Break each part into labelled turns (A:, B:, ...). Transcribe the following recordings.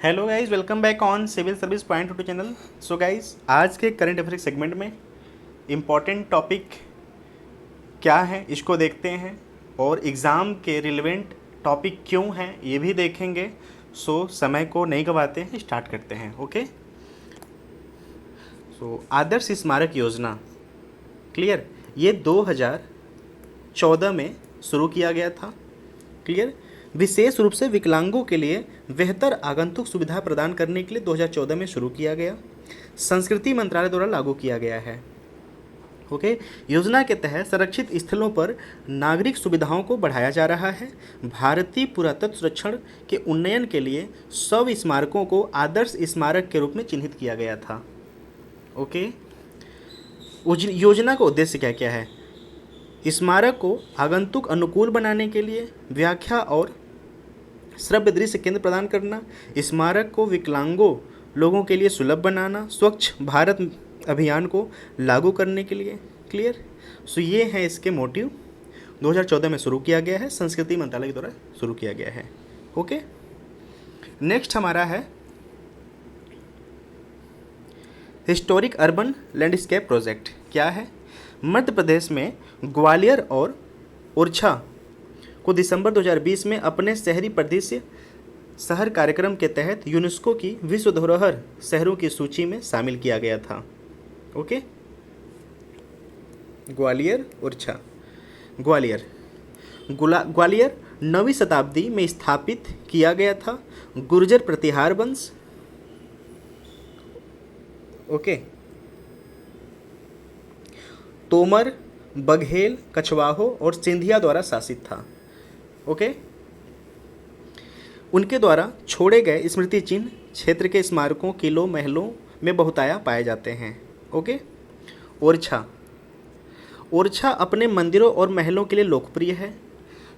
A: Hello guys, welcome back on civil service point to channel. So guys, आज के current affair segment में important topic क्या है इसको देखते हैं और एग्ज़ाम के रिलेवेंट टॉपिक क्यों हैं ये भी देखेंगे। सो समय को नहीं गवाते हैं, स्टार्ट करते हैं। ओके, सो आदर्श स्मारक योजना क्लियर, ये 2014 में शुरू किया गया था। क्लियर, विशेष रूप से विकलांगों के लिए बेहतर आगंतुक सुविधा प्रदान करने के लिए 2014 में शुरू किया गया। संस्कृति मंत्रालय द्वारा लागू किया गया है। ओके, योजना के तहत संरक्षित स्थलों पर नागरिक सुविधाओं को बढ़ाया जा रहा है। भारतीय पुरातत्व संरक्षण के उन्नयन के लिए 100 स्मारकों को आदर्श स्मारक के रूप में चिन्हित किया गया था। ओके, योजना का उद्देश्य क्या क्या है? स्मारक को आगंतुक अनुकूल बनाने के लिए व्याख्या और श्रव्य दृश्य केंद्र प्रदान करना, स्मारक को विकलांगों लोगों के लिए सुलभ बनाना, स्वच्छ भारत अभियान को लागू करने के लिए। क्लियर, सो ये है इसके मोटिव। 2014 में शुरू किया गया है, संस्कृति मंत्रालय के द्वारा शुरू किया गया है। ओके, नेक्स्ट हमारा है हिस्टोरिक अर्बन लैंडस्केप प्रोजेक्ट। क्या है? मध्य प्रदेश में ग्वालियर और ओरछा को दिसंबर 2020 में अपने शहरी परिदृश्य शहर कार्यक्रम के तहत यूनेस्को की विश्व धरोहर शहरों की सूची में शामिल किया गया था। ओके, ग्वालियर ओरछा। ग्वालियर 9वीं शताब्दी में स्थापित किया गया था। गुर्जर प्रतिहार वंश तोमर, बघेल, कछवाहों और सिंधिया द्वारा शासित था। ओके, उनके द्वारा छोड़े गए स्मृति चिन्ह क्षेत्र के स्मारकों, किलों, महलों में बहुतायत पाए जाते हैं। ओके, ओरछा अपने मंदिरों और महलों के लिए लोकप्रिय है।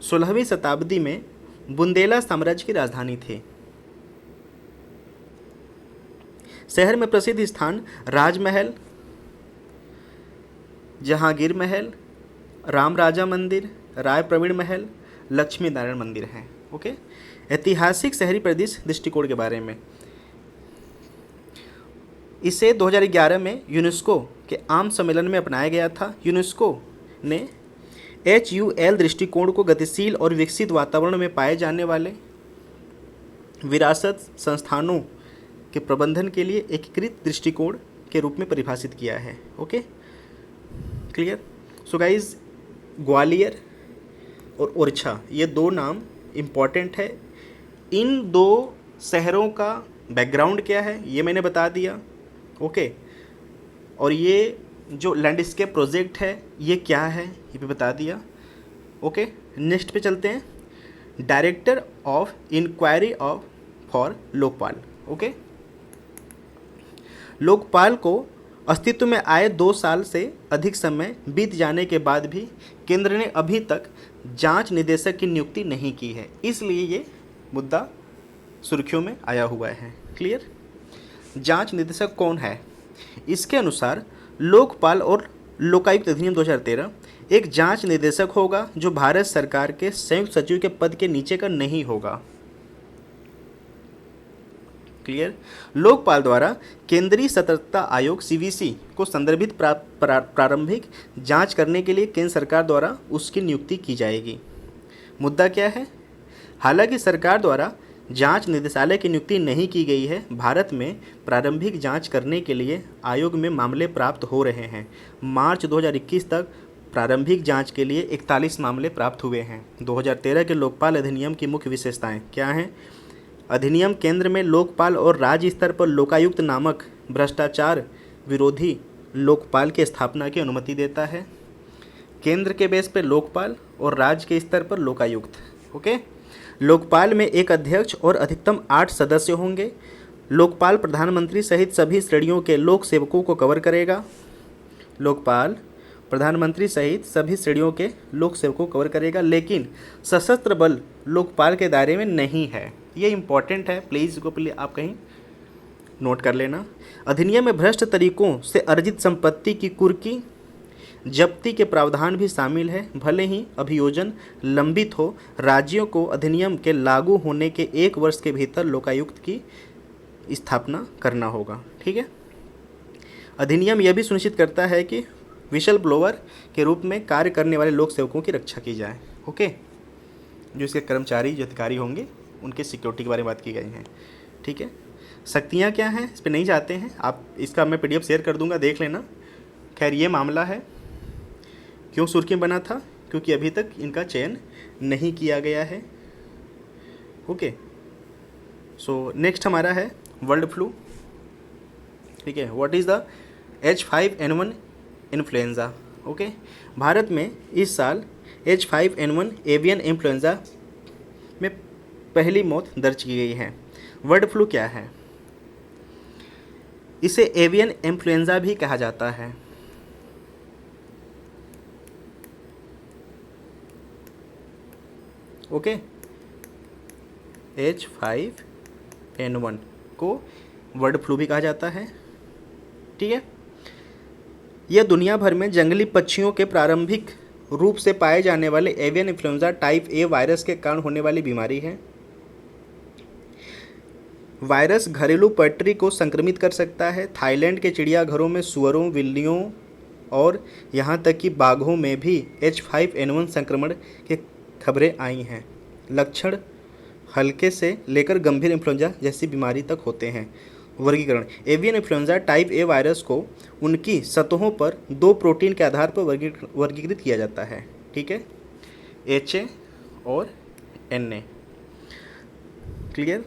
A: 16वीं शताब्दी में बुंदेला साम्राज्य की राजधानी थी। शहर में प्रसिद्ध स्थान राजमहल, जहांगीर महल, राम राजा मंदिर, राय प्रवीण महल, लक्ष्मी नारायण मंदिर हैं। ओके, ऐतिहासिक शहरी परिदृश्य दृष्टिकोण के बारे में, इसे 2011 में यूनेस्को के आम सम्मेलन में अपनाया गया था। यूनेस्को ने HUL दृष्टिकोण को गतिशील और विकसित वातावरण में पाए जाने वाले विरासत संस्थानों के प्रबंधन के लिए एकीकृत दृष्टिकोण के रूप में परिभाषित किया है। Okay, clear. So guys, Gwalior और ओरछा ये दो नाम इम्पॉर्टेंट है। इन दो शहरों का बैकग्राउंड क्या है ये मैंने बता दिया। ओके, और ये जो लैंडस्केप प्रोजेक्ट है ये क्या है ये भी बता दिया। ओके, नेक्स्ट पे चलते हैं। Director of inquiry for Lokpal. Okay, Lokpal को अस्तित्व में आए 2 साल से अधिक समय बीत जाने के बाद भी केंद्र ने अभी तक जांच निदेशक की नियुक्ति नहीं की है, इसलिए ये मुद्दा सुर्खियों में आया हुआ है। क्लियर, जांच निदेशक कौन है? इसके अनुसार लोकपाल और लोकायुक्त अधिनियम 2013 एक जांच निदेशक होगा जो भारत सरकार के संयुक्त सचिव के पद के नीचे का नहीं होगा। क्लियर, लोकपाल द्वारा केंद्रीय सतर्कता आयोग CVC को संदर्भित प्रारंभिक जांच करने के लिए केंद्र सरकार द्वारा उसकी नियुक्ति की जाएगी। मुद्दा क्या है? हालांकि सरकार द्वारा जांच निदेशालय की नियुक्ति नहीं की गई है, भारत में प्रारंभिक जांच करने के लिए आयोग में मामले प्राप्त हो रहे हैं। मार्च 2021 तक प्रारंभिक जांच के लिए 41 मामले प्राप्त हुए हैं। 2013 के लोकपाल अधिनियम की मुख्य विशेषताएं क्या हैं? अधिनियम केंद्र में लोकपाल और राज्य स्तर पर लोकायुक्त नामक भ्रष्टाचार विरोधी लोकपाल की स्थापना की अनुमति देता है। केंद्र के बेस पर लोकपाल और राज्य के स्तर पर लोकायुक्त। ओके, लोकपाल में एक अध्यक्ष और अधिकतम 8 सदस्य होंगे। लोकपाल प्रधानमंत्री सहित सभी श्रेणियों के लोक सेवकों को कवर करेगा। लोकपाल प्रधानमंत्री सहित सभी श्रेणियों के लोक सेवकों को कवर करेगा, लेकिन सशस्त्र बल लोकपाल के दायरे में नहीं है। ये इंपॉर्टेंट है, प्लीज़ इसको प्लीज आप कहीं नोट कर लेना। अधिनियम में भ्रष्ट तरीकों से अर्जित संपत्ति की कुर्की जब्ती के प्रावधान भी शामिल है। भले ही अभियोजन लंबित हो, राज्यों को अधिनियम के लागू होने के 1 वर्ष के भीतर लोकायुक्त की स्थापना करना होगा। ठीक है। अधिनियम यह भी सुनिश्चित करता है कि विशल ब्लोअर के रूप में कार्य करने वाले लोक सेवकों की रक्षा की जाए। ओके, जो इसके कर्मचारी जो अधिकारी होंगे उनके सिक्योरिटी के बारे में बात की गई है। ठीक है। शक्तियाँ क्या हैं इस पर नहीं जाते हैं, आप इसका मैं PDF शेयर कर दूंगा, देख लेना। खैर ये मामला है। क्यों सुर्खी में बना था? क्योंकि अभी तक इनका चयन नहीं किया गया है। ओके, सो नेक्स्ट हमारा है वर्ल्ड फ्लू। ठीक है। What is the H5N1 influenza? Okay, Bharat में इस साल H5N1 एवियन इन्फ्लुएंज़ा में पहली मौत दर्ज की गई है। बर्ड फ्लू क्या है? इसे एवियन इन्फ्लुएंज़ा भी कहा जाता है। ओके, H5N1 को बर्ड फ्लू भी कहा जाता है। ठीक है। यह दुनिया भर में जंगली पक्षियों के प्रारंभिक रूप से पाए जाने वाले avian influenza type A virus के कारण होने वाली बीमारी है। वायरस घरेलू पटरी को संक्रमित कर सकता है। थाईलैंड के चिड़ियाघरों में सुअरों, बिल्लियों और यहाँ तक कि बाघों में भी H5N1 संक्रमण के खबरें आई हैं। लक्षण हल्के से लेकर गंभीर इन्फ्लुएंजा जैसी बीमारी तक होते हैं। वर्गीकरण: avian influenza type A virus को उनकी सतहों पर 2 प्रोटीन के आधार पर वर्गीकृत किया जाता है। ठीक है, HA और NA। क्लियर?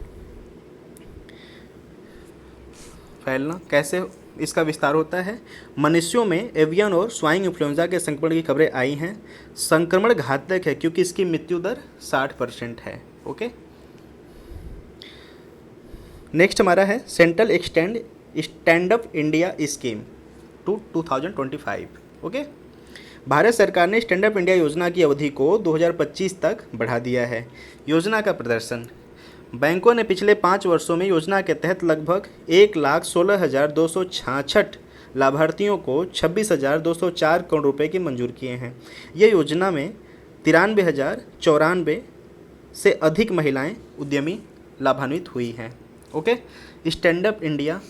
A: फैलना कैसे इसका विस्तार होता है? मनुष्यों में एवियन और स्वाइन इन्फ्लुएंजा के संक्रमण की खबरें आई हैं। संक्रमण घातक है क्योंकि इसकी मृत्यु दर 60% है। ओके, नेक्स्ट हमारा है central stand up India scheme to 2025। Okay, Bharat सरकार ने स्टैंड अप इंडिया योजना की अवधि को 2025 तक बढ़ा दिया है। योजना का प्रदर्शन: बैंकों ने पिछले 5 वर्षों में योजना के तहत लगभग 1,16,266 लाभार्थियों को 26,204 करोड़ रुपए की मंजूर किए हैं। यह योजना में 93,094 से अधिक महिलाएं उद्यमी लाभान्वित हुई हैं। ओके, स्टैंड अप इंडिया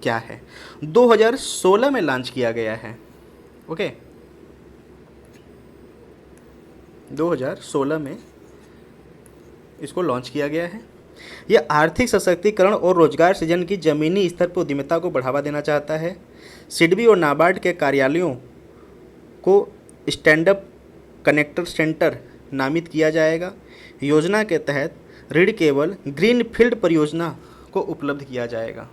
A: क्या है? 2016 में लॉन्च किया गया है। ओके, 2016 में इसको लॉन्च किया गया है। यह आर्थिक सशक्तिकरण और रोजगार सृजन की जमीनी स्तर पर उद्यमिता को बढ़ावा देना चाहता है। सिडबी और नाबार्ड के कार्यालयों को स्टैंड अप कनेक्टर सेंटर नामित किया जाएगा। योजना के तहत ऋण केवल ग्रीनफील्ड परियोजना को उपलब्ध किया जाएगा।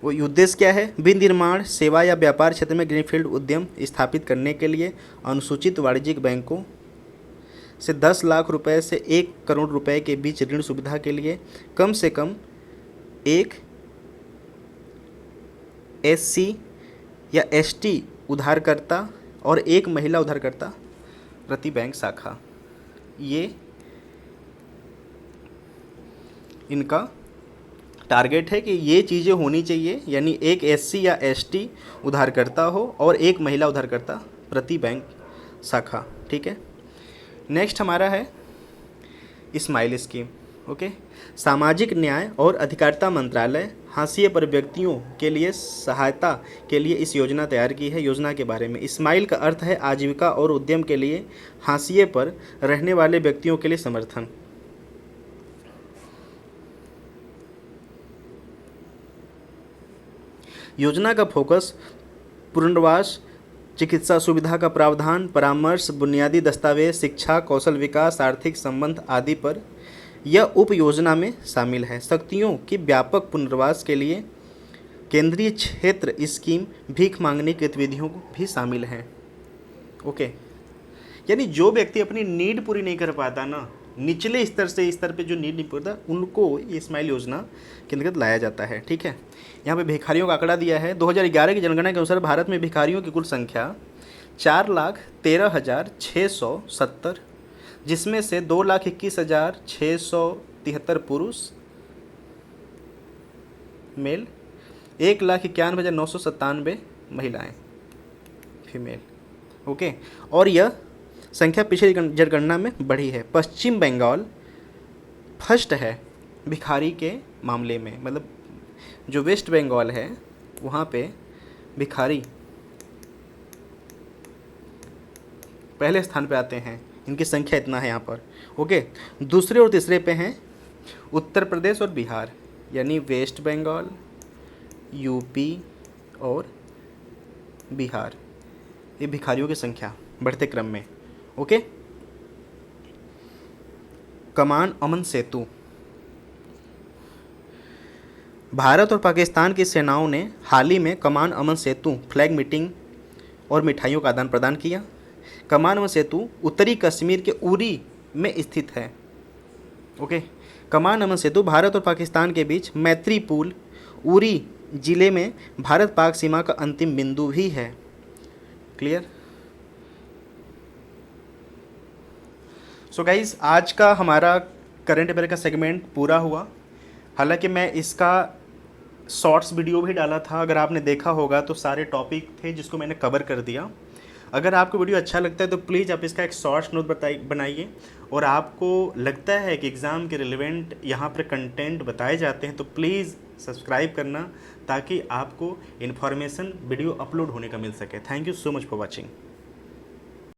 A: वो उद्देश्य क्या है? विनिर्माण, सेवा या व्यापार क्षेत्र में ग्रीनफील्ड उद्यम स्थापित करने के लिए अनुसूचित वाणिज्यिक बैंकों से 10 लाख रुपए से 1 करोड़ रुपए के बीच ऋण सुविधा के लिए कम से कम एक SC या ST उधारकर्ता और एक महिला उधारकर्ता प्रति बैंक शाखा, ये इनका टारगेट है कि ये चीज़ें होनी चाहिए। यानी एक SC या ST उधारकर्ता हो और एक महिला उधारकर्ता प्रति बैंक शाखा। ठीक है। नेक्स्ट हमारा है स्माइल स्कीम। ओके, सामाजिक न्याय और अधिकारिता मंत्रालय हाशिए पर व्यक्तियों के लिए सहायता के लिए इस योजना तैयार की है। योजना के बारे में: स्माइल का अर्थ है आजीविका और उद्यम के लिए हाशिए पर रहने वाले व्यक्तियों के लिए समर्थन। योजना का फोकस पुनर्वास, चिकित्सा सुविधा का प्रावधान, परामर्श, बुनियादी दस्तावेज, शिक्षा, कौशल विकास, आर्थिक संबंध आदि पर यह उप योजना में शामिल है। शक्तियों की व्यापक पुनर्वास के लिए केंद्रीय क्षेत्र स्कीम भीख मांगने की गतिविधियों भी शामिल हैं। ओके, यानी जो व्यक्ति अपनी नीड पूरी नहीं कर पाता ना, निचले स्तर से इस स्तर पे जो नीड नहीं पूरा, उनको ये स्माइल योजना के अंतर्गत लाया जाता है। ठीक है। यहाँ पे भिखारियों का आंकड़ा दिया है। 2011 की जनगणना के अनुसार भारत में भिखारियों की कुल संख्या 4,13,670, जिसमें से 2,21,673 पुरुष मेल, 1,91,997 महिलाएं, फीमेल। ओके, और यह संख्या पिछली जनगणना में बढ़ी है। पश्चिम बंगाल फर्स्ट है भिखारी के मामले में, मतलब जो वेस्ट बंगाल है वहाँ पे भिखारी पहले स्थान पे आते हैं, इनकी संख्या इतना है यहाँ पर। ओके, दूसरे और तीसरे पे हैं उत्तर प्रदेश और बिहार, यानी वेस्ट बंगाल, यूपी और बिहार, ये भिखारियों की संख्या बढ़ते क्रम में। ओके, कमान अमन सेतु, भारत और पाकिस्तान की सेनाओं ने हाल ही में कमान अमन सेतु फ्लैग मीटिंग और मिठाइयों का आदान प्रदान किया। कमान अमन सेतु उत्तरी कश्मीर के उरी में स्थित है। ओके, कमान अमन सेतु भारत और पाकिस्तान के बीच मैत्री पुल उरी जिले में भारत पाक सीमा का अंतिम बिंदु भी है। क्लियर? सो गाइज, आज का हमारा करंट अफेयर का सेगमेंट पूरा हुआ। हालांकि मैं इसका शॉर्ट्स वीडियो भी डाला था, अगर आपने देखा होगा तो सारे टॉपिक थे जिसको मैंने कवर कर दिया। अगर आपको वीडियो अच्छा लगता है तो प्लीज़ आप इसका एक शॉर्ट्स नोट बनाइए, और आपको लगता है कि एग्ज़ाम के रिलेवेंट यहाँ पर कंटेंट बताए जाते हैं तो प्लीज़ सब्सक्राइब करना, ताकि आपको इन्फॉर्मेशन वीडियो अपलोड होने का मिल सके। Thank you so much for watching.